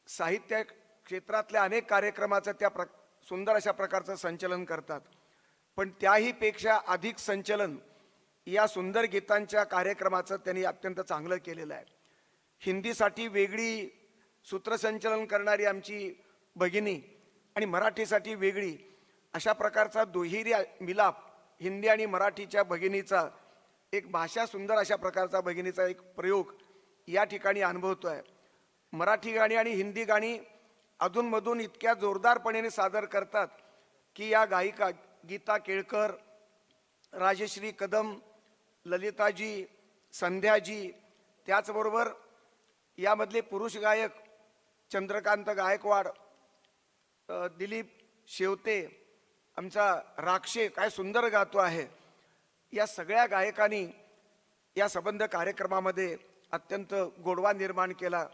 Speaker 4: साहित्य क्षेत्रातल्या अनेक कार्यक्रमाचं त्या सुंदर अशा प्रकारचं संचलन करतात, पण त्याही पेक्षा अधिक संचलन या सुंदर गीतांच्या कार्यक्रमाचं त्यांनी अत्यंत चांगलं केलेलं आहे. हिंदीसाठी वेगळी सूत्रसंचलन करणारी आमची भगिनी आणि मराठीसाठी वेगळी, अशा प्रकारचा दुहेरी मिलाप हिंदी आणि मराठीच्या भगिनीचा, एक भाषा सुंदर अशा प्रकारचा भगिनीचा एक प्रयोग या ठिकाणी अनुभवतोय. मराठी गाणी आणि हिंदी गाणी अधूनमधून इतक्या जोरदारपणे सादर करतात की या गायिका गीता केळकर, राजश्री कदम, ललिताजी, संध्याजी, त्याचबरोबर यामधले पुरुष गायक चंद्रकांत गायकवाड, दिलीप शेवते, आमचा राक्षे काय सुंदर गातो आहे. या सगळ्या गायकांनी या संबंध कार्यक्रमामध्ये अत्यंत गोडवा निर्माण केला.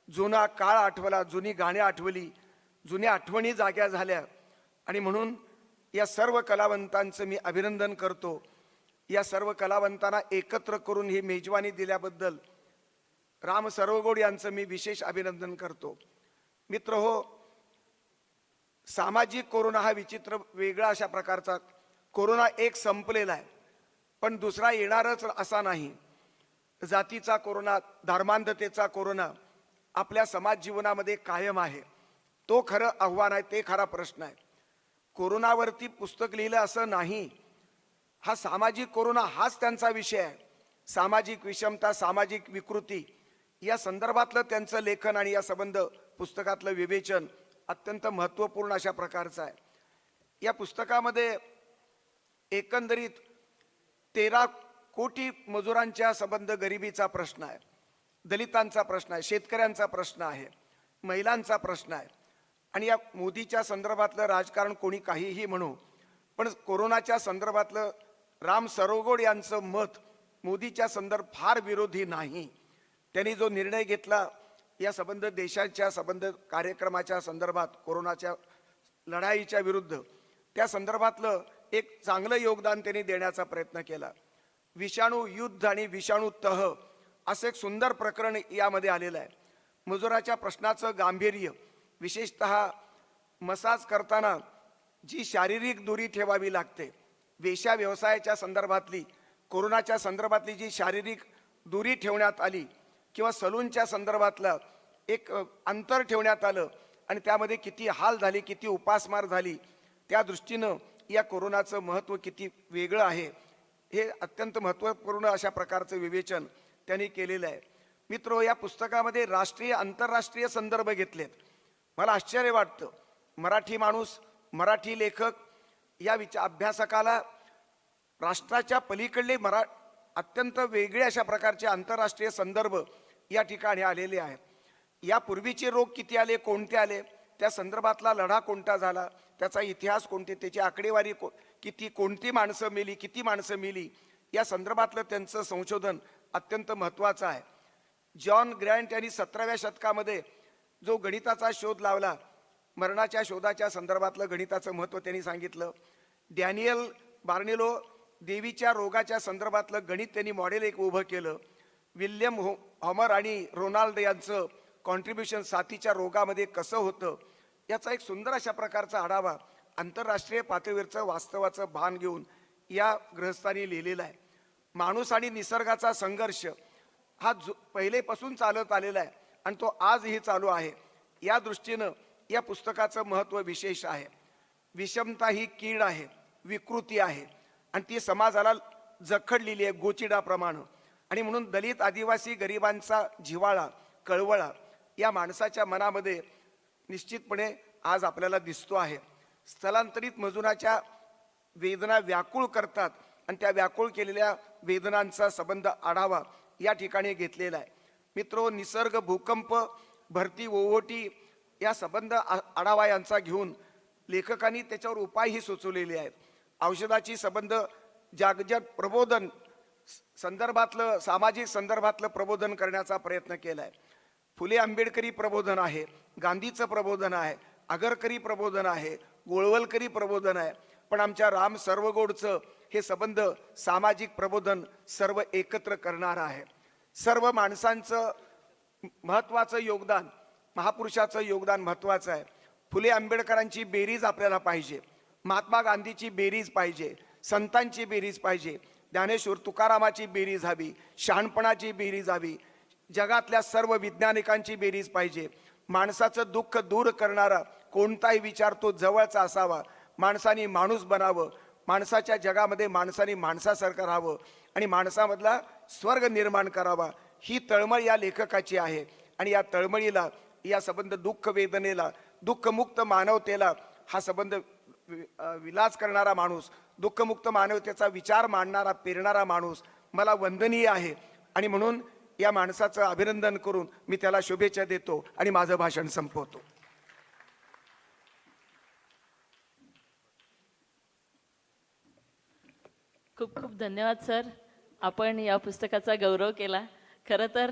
Speaker 4: जुना काळ आठवला, जुनी गाणी आठवली, जुन्या आठवणी जाग्या झाल्या. आणि म्हणून या सर्व कलावंतांचं मी अभिनंदन करतो. या सर्व कलावंतांना एकत्र करून ही मेजवानी दिल्याबद्दल राम सर्वगोड यांचं मी विशेष अभिनंदन करतो. मित्र हो, सामाजिक कोरोना हा विचित्र वेगळा अशा प्रकारचा कोरोना एक संपलेला आहे, पण दुसरा येणारच असा नाही. जातीचा कोरोना, धर्मांधतेचा कोरोना आपल्या समाज जीवनामध्ये कायम आहे. तो खरं आव्हान आहे, ते खरा प्रश्न आहे. कोरोनावरती पुस्तक लिहिलं असं नाही, हा सामाजिक कोरोना हाच त्यांचा विषय आहे. सामाजिक विषमता, सामाजिक विकृती या संदर्भातलं त्यांचं लेखन आणि या संबंध पुस्तकातलं विवेचन अत्यंत महत्त्वपूर्ण अशा प्रकारचं आहे. या पुस्तकामध्ये एकंदरीत 13 कोटी मजुरांच्या संबंध गरिबीचा प्रश्न आहे, दलितांचा प्रश्न आहे, शेतकऱ्यांचा प्रश्न आहे, महिलांचा प्रश्न आहे. आणि या मोदीच्या संदर्भातलं राजकारण कोणी काहीही म्हणू, पण कोरोनाच्या संदर्भातलं राम सरोगोड यांचं मत मोदीच्या फार विरोधी नाही. त्यांनी जो निर्णय घेतला या संबंध देशाच्या संबंध कार्यक्रमाच्या संदर्भात कोरोनाच्या लढाईच्या विरुद्ध, त्या संदर्भातलं एक चांगलं योगदान त्यांनी देण्याचा प्रयत्न केला. विषाणू युद्ध आणि विषाणू तह असं एक सुंदर प्रकरण यामध्ये आलेलं आहे. मजुराच्या प्रश्नाचं गांभीर्य, विशेषतः मसाज करताना जी शारीरिक दूरी ठेवावी लागते, वेश्या व्यवसायाच्या संदर्भातली, कोरोनाच्या संदर्भातली जी शारीरिक दूरी ठेवण्यात आली किंवा सलूनच्या संदर्भातलं एक अंतर ठेवण्यात आलं आणि त्यामध्ये किती हाल झाले, किती उपासमार झाली, त्या दृष्टीनं या कोरोनाचं महत्त्व किती वेगळं आहे हे अत्यंत महत्त्वपूर्ण अशा प्रकारचं विवेचन त्यांनी केलेलं आहे. मित्र, या पुस्तकामध्ये राष्ट्रीय आंतरराष्ट्रीय संदर्भ घेतलेत. मला आश्चर्य वाटतं, मराठी माणूस, मराठी लेखक या अभ्यासकाला राष्ट्राच्या पलीकडले अत्यंत वेगळे अशा प्रकारचे आंतरराष्ट्रीय संदर्भ या ठिकाणी आलेले आहेत. यापूर्वीचे रोग किती आले, कोणते आले, त्या संदर्भातला लढा कोणता झाला, त्याचा इतिहास कोणते, त्याची आकडेवारी किती, कोणती माणसं मेली, किती माणसं मेली, या संदर्भातलं त्यांचं संशोधन अत्यंत महत्त्वाचं आहे. जॉन ग्रँट यांनी 17व्या शतकामध्ये जो गणिताचा शोध लावला, मरणाच्या शोधाच्या संदर्भातलं गणिताचं महत्त्व त्यांनी सांगितलं. डॅनियल बार्नेलो देवीच्या रोगाच्या संदर्भातलं गणित त्यांनी मॉडेल एक उभं केलं. विल्यम हॉमर आणि रोनाल्ड यांचं कॉन्ट्रीब्युशन साथीच्या रोगामध्ये कसं होतं, याचा एक सुंदर अशा प्रकारचा आढावा आंतरराष्ट्रीय पातळीवरचं वास्तवाचं भान घेऊन या गृहस्थांनी लिहिलेला आहे. माणूस आणि निसर्गाचा संघर्ष हा पहिलेपासून चालत आलेला आहे आणि तो आजही चालू आहे. या दृष्टीनं या पुस्तकाचं महत्त्व विशेष आहे. विषमता ही कीड आहे, विकृती आहे आणि ती समाजाला जखडलेली आहे गोचिडाप्रमाणे. आणि म्हणून दलित, आदिवासी, गरिबांचा जिव्हाळा, कळवळा या माणसाच्या मनामध्ये निश्चितपणे आज आपल्याला दिसतो आहे. स्थलांतरित मजुराच्या वेदना व्याकुळ करतात आणि त्या व्याकुळ केलेल्या वेदनांचा संबंध आढावा या ठिकाणी घेतलेला आहे. मित्रो, निसर्ग, भूकंप, भरती, ओहोटी या संबंध आढावा यांचा घेऊन लेखकांनी त्याच्यावर उपायही सुचवलेले आहेत. औषधाची संबंध जागतिक प्रबोधन संदर्भातलं, सामाजिक संदर्भातलं प्रबोधन करण्याचा प्रयत्न केला आहे. फुले आंबेडकरी प्रबोधन आहे, गांधीचं प्रबोधन आहे, आगरकरी प्रबोधन आहे, गोळवलकरी प्रबोधन आहे. पण आमच्या राम सर्वगोडचं हे संबंध सामाजिक प्रबोधन सर्व एकत्र करणारं आहे. सर्व माणसांचं महत्त्वाचं योगदान, महापुरुषाचं योगदान महत्त्वाचं आहे. फुले आंबेडकरांची बेरीज आपल्याला पाहिजे, महात्मा गांधीची बेरीज पाहिजे, संतांची बेरीज पाहिजे, ज्ञानेश्वर तुकारामाची बेरीज हवी, शहाणपणाची बेरीज हवी, जगातल्या सर्व वैज्ञानिकांची बेरीज पाहिजे. माणसाचं दुःख दूर करणारा कोणताही विचार तो जवळचा असावा. माणसाने माणूस बनावं, माणसाच्या जगामध्ये माणसाने माणसासारखं राहावं आणि माणसामधला स्वर्ग निर्माण करावा, ही तळमळ या लेखकाची आहे. आणि या तळमळीला, या संबंध दुःख वेदनेला, दुःखमुक्त मानवतेला हा संबंध विलास करणारा माणूस, दुःखमुक्त मानवतेचा विचार मांडणारा, पेरणारा माणूस मला वंदनीय आहे. आणि म्हणून या माणसाचं अभिनंदन करून मी त्याला शुभेच्छा देतो आणि माझं भाषण संपवतो.
Speaker 1: खूप खूप धन्यवाद सर, आपण या पुस्तकाचा गौरव केला. खरं तर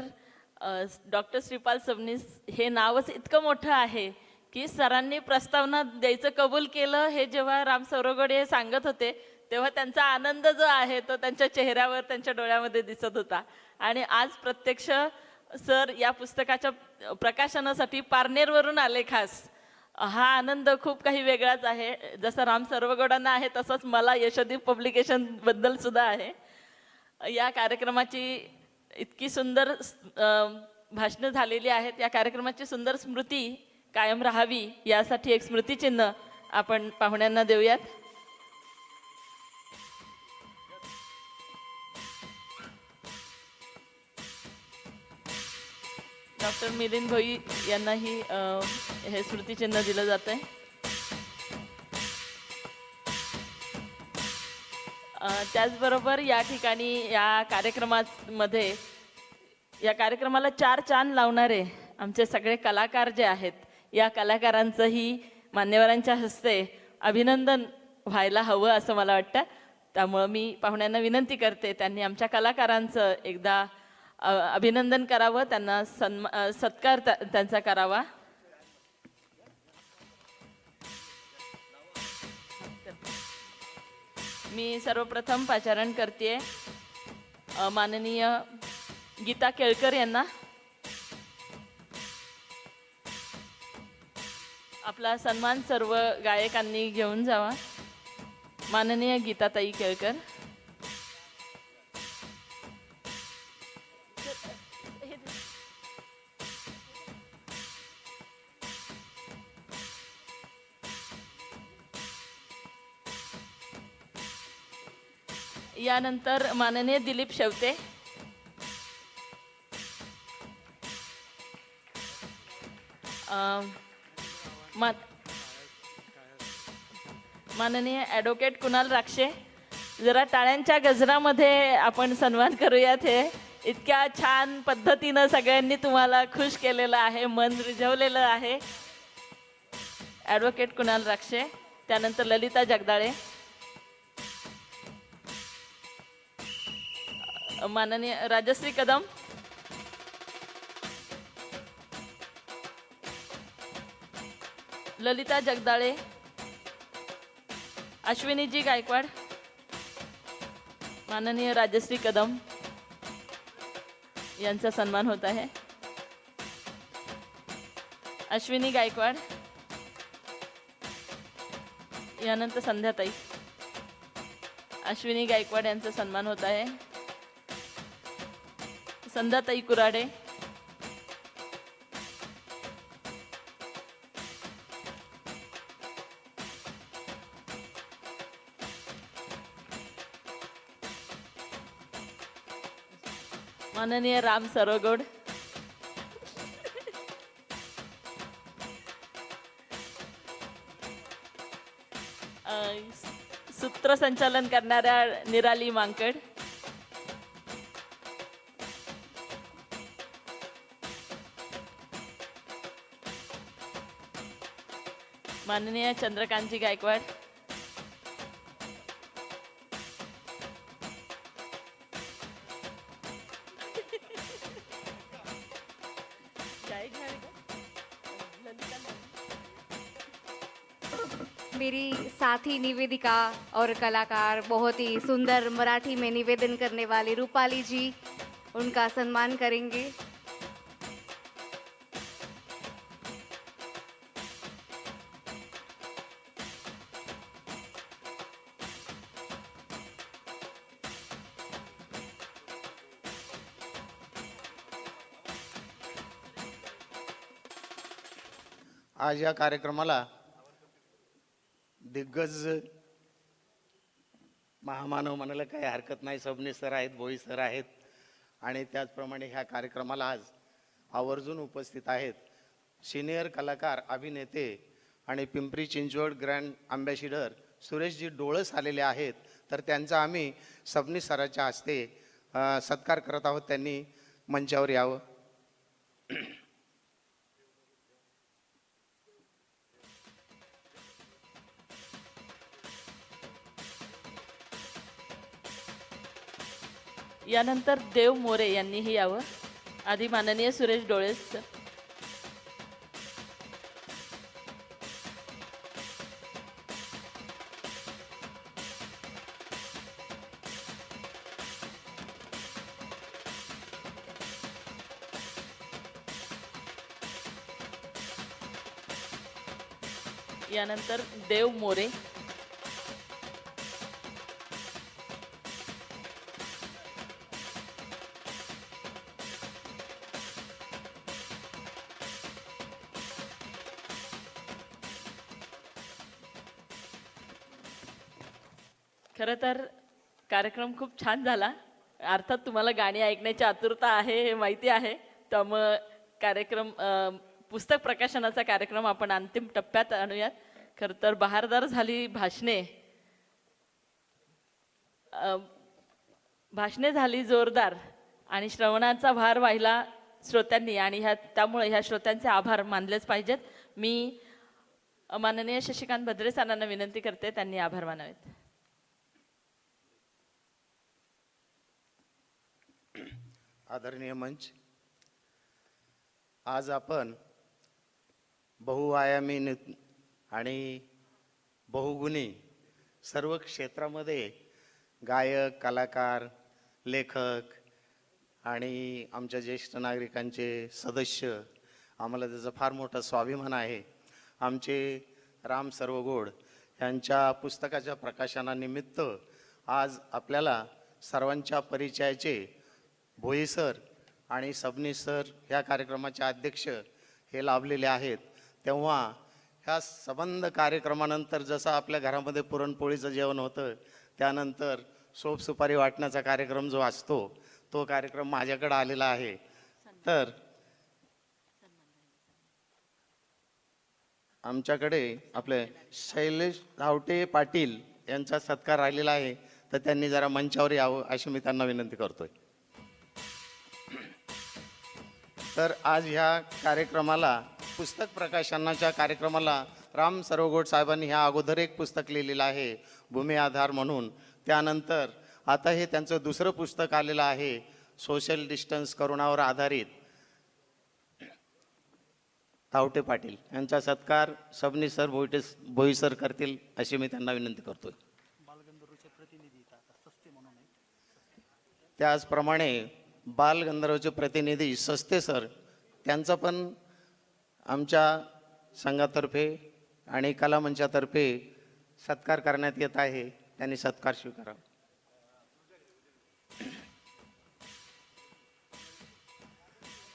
Speaker 1: डॉक्टर श्रीपाल सबनीस हे नावच इतकं मोठं आहे की सरांनी प्रस्तावना द्यायचं कबूल केलं हे जेव्हा राम सरोगडे सांगत होते तेव्हा त्यांचा आनंद जो आहे तो त्यांच्या चेहऱ्यावर, त्यांच्या डोळ्यामध्ये दिसत होता. आणि आज प्रत्यक्ष सर या पुस्तकाच्या प्रकाशनासाठी पारनेरवरून आले खास. हा आनंद खूप काही वेगळाच आहे. जसा राम सर्वगोडांना आहे तसंच मला यशदीप पब्लिकेशन बद्दल सुद्धा आहे. या कार्यक्रमाची इतकी सुंदर भाषणं झालेली आहेत. या कार्यक्रमाची सुंदर स्मृती कायम राहावी यासाठी एक स्मृतिचिन्ह आपण पाहुण्यांना देऊयात. डॉक्टर मिलिंद भोई यांनाही हे स्मृतिचिन्ह दिलं जात आहे. त्याचबरोबर या ठिकाणी या कार्यक्रमाला 4 चांद लावणारे आमचे सगळे कलाकार जे आहेत, या कलाकारांचंही मान्यवरांच्या हस्ते अभिनंदन व्हायला हवं असं मला वाटतं. त्यामुळं मी पाहुण्यांना विनंती करते त्यांनी आमच्या कलाकारांचं एकदा अभिनंदन करावं, त्यांना सत्कार त्यांचा करावा. मी सर्वप्रथम पाचारण करते माननीय गीता केळकर यांना. आपला सन्मान सर्व गायकांनी घेऊन जावा. माननीय गीताताई केळकर. यानंतर माननीय दिलीप शेवते. माननीय ॲडव्होकेट कुणाल राक्षे. जरा टाळ्यांच्या गजरामध्ये आपण सन्मान करूयात. हे इतक्या छान पद्धतीनं सगळ्यांनी तुम्हाला खुश केलेलं आहे, मन रिझवलेलं आहे. ॲडव्होकेट कुणाल राक्षे. त्यानंतर ललिता जगदाळे. माननीय राजश्री कदम. ललिता जगदाळे. अश्विनीजी गायकवाड. माननीय राजश्री कदम यांचा सन्मान होत आहे. अश्विनी गायकवाड. यानंतर संध्याताई. अश्विनी गायकवाड यांचा सन्मान होत आहे. संध्याताई कुराडे. माननीय राम सरोगोड. सूत्रसंचालन करणाऱ्या निराली मांकड. माननीय चंद्रकांतजी गायकवाड.
Speaker 5: मेरी साथी निवेदिका और कलाकार बहुत ही सुंदर मराठी में निवेदन करने वाली रूपाली जी, उनका सम्मान करेंगे.
Speaker 6: आज या कार्यक्रमाला दिग्गज महामानव म्हणायला काही हरकत नाही. सबनीस सर आहेत, भोई सर आहेत आणि त्याचप्रमाणे ह्या कार्यक्रमाला आज आवर्जून उपस्थित आहेत सिनियर कलाकार, अभिनेते आणि पिंपरी चिंचवड ग्रँड अँबॅसिडर सुरेशजी डोळस आलेले आहेत. तर त्यांचा आम्ही सबनीस सरांच्या हस्ते सत्कार करत आहोत. त्यांनी मंचावर यावं.
Speaker 1: यानंतर देव मोरे यांनीही यावं. आधी माननीय सुरेश डोळेस सर. यानंतर देव मोरे. खरं तर कार्यक्रम खूप छान झाला. अर्थात तुम्हाला गाणी ऐकण्याची आतुरता आहे हे माहिती आहे. त्यामुळं पुस्तक प्रकाशनाचा कार्यक्रम आपण अंतिम टप्प्यात आणूयात. खरं तर बहारदार झाली भाषणे. भाषणे झाली जोरदार आणि श्रवणाचा भार वाहिला श्रोत्यांनी आणि त्यामुळे ह्या श्रोत्यांचे आभार मानलेच पाहिजेत. मी माननीय शशिकांत भद्रे सरांना विनंती करते त्यांनी आभार मानावेत.
Speaker 6: आदरणीय मंच, आज आपण बहुआयामी आणि बहुगुणी सर्व क्षेत्रामध्ये गायक, कलाकार, लेखक आणि आमच्या ज्येष्ठ नागरिकांचे सदस्य, आम्हाला त्याचा फार मोठा स्वाभिमान आहे. आमचे राम सरवगोड यांच्या पुस्तकाच्या प्रकाशनानिमित्त आज आपल्याला सर्वांच्या परिचयाचे भोई सर आणि सबनीस सर ह्या कार्यक्रमाचे अध्यक्ष हे लाभलेले आहेत. तेव्हा ह्या संबंध कार्यक्रमानंतर जसं आपल्या घरामध्ये पुरणपोळीचं जेवण होतं, त्यानंतर सोप सुपारी वाटण्याचा कार्यक्रम जो असतो तो कार्यक्रम माझ्याकडे आलेला आहे. तर आमच्याकडे आपले शैलेश धावटे पाटील यांचा सत्कार राहिलेला आहे, तर त्यांनी जरा मंचावर यावं अशी मी त्यांना विनंती करतोय. तर आज ह्या कार्यक्रमाला, पुस्तक प्रकाशनाच्या कार्यक्रमाला राम सरवगोड साहेबांनी ह्या अगोदर एक पुस्तक लिहिलेलं आहे भूमी आधार म्हणून. त्यानंतर आता हे त्यांचं दुसरं पुस्तक आलेलं आहे सोशल डिस्टन्स करोनावर आधारित. धावटे पाटील यांचा सत्कार सबनीस सर भोई सर करतील अशी मी त्यांना विनंती करतोय. त्याचप्रमाणे बालगंधर्वचे प्रतिनिधी सस्ते सर, त्यांचा पण आमच्या संघातर्फे आणि कलामंचातर्फे सत्कार करण्यात येत आहे. त्यांनी सत्कार स्वीकारा.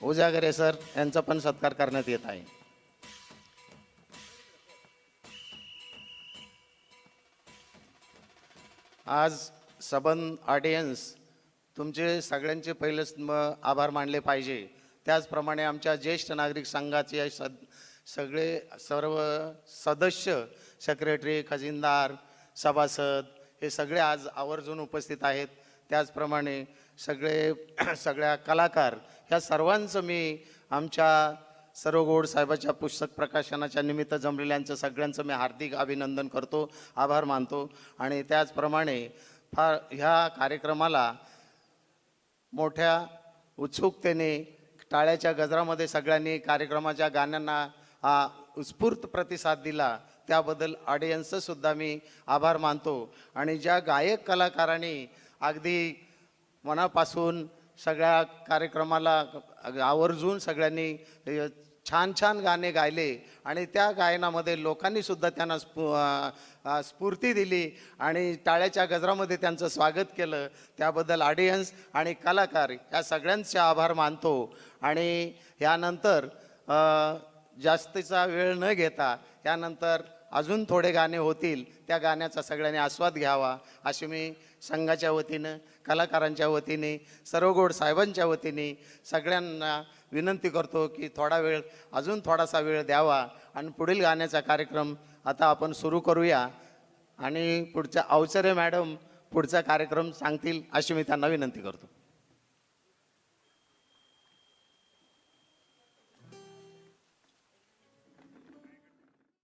Speaker 6: उजागरे सर यांचा पण सत्कार करण्यात येत आहे. आज सबंध ऑडियन्स, तुमचे सगळ्यांचे पहिलेच आभार मानले पाहिजे. त्याचप्रमाणे आमच्या ज्येष्ठ नागरिक संघाचे सर्व सदस्य, सेक्रेटरी, खजिनदार, सभासद हे सगळे आज आवर्जून उपस्थित आहेत. त्याचप्रमाणे सगळ्या कलाकार, ह्या सर्वांचं मी आमच्या सरवगोड साहेबाच्या पुस्तक प्रकाशनाच्या निमित्त जमलेल्यांचं सगळ्यांचं मी हार्दिक अभिनंदन करतो, आभार मानतो. आणि त्याचप्रमाणे ह्या कार्यक्रमाला मोठ्या उत्सुकतेने टाळ्याच्या गजरामध्ये सगळ्यांनी कार्यक्रमाच्या गाण्यांना उत्स्फूर्त प्रतिसाद दिला, त्याबद्दल ऑडियन्सचंसुद्धा मी आभार मानतो. आणि ज्या गायक कलाकारांनी अगदी मनापासून सगळ्या कार्यक्रमाला आवर्जून सगळ्यांनी छान छान गाणे गायले आणि त्या गायनामध्ये लोकांनीसुद्धा त्यांना स्फूर्ती दिली आणि टाळ्याच्या गजरामध्ये त्यांचं स्वागत केलं, त्याबद्दल ऑडियन्स आणि कलाकार या सगळ्यांचे आभार मानतो. आणि यानंतर जास्तीचा वेळ न घेता यानंतर अजून थोडे गाणे होतील, त्या गाण्याचा सगळ्यांनी आस्वाद घ्यावा अशी मी संघाच्या वतीनं, कलाकारांच्या वतीने, सरवगोड साहेबांच्या वतीने सगळ्यांना विनंती करतो की अजून थोडासा वेळ द्यावा आणि पुढील गाण्याचा कार्यक्रम आता आपण सुरू करूया. आणि पुढच्या अवचरे मॅडम पुढचा कार्यक्रम सांगतील अशी मी त्यांना विनंती करतो.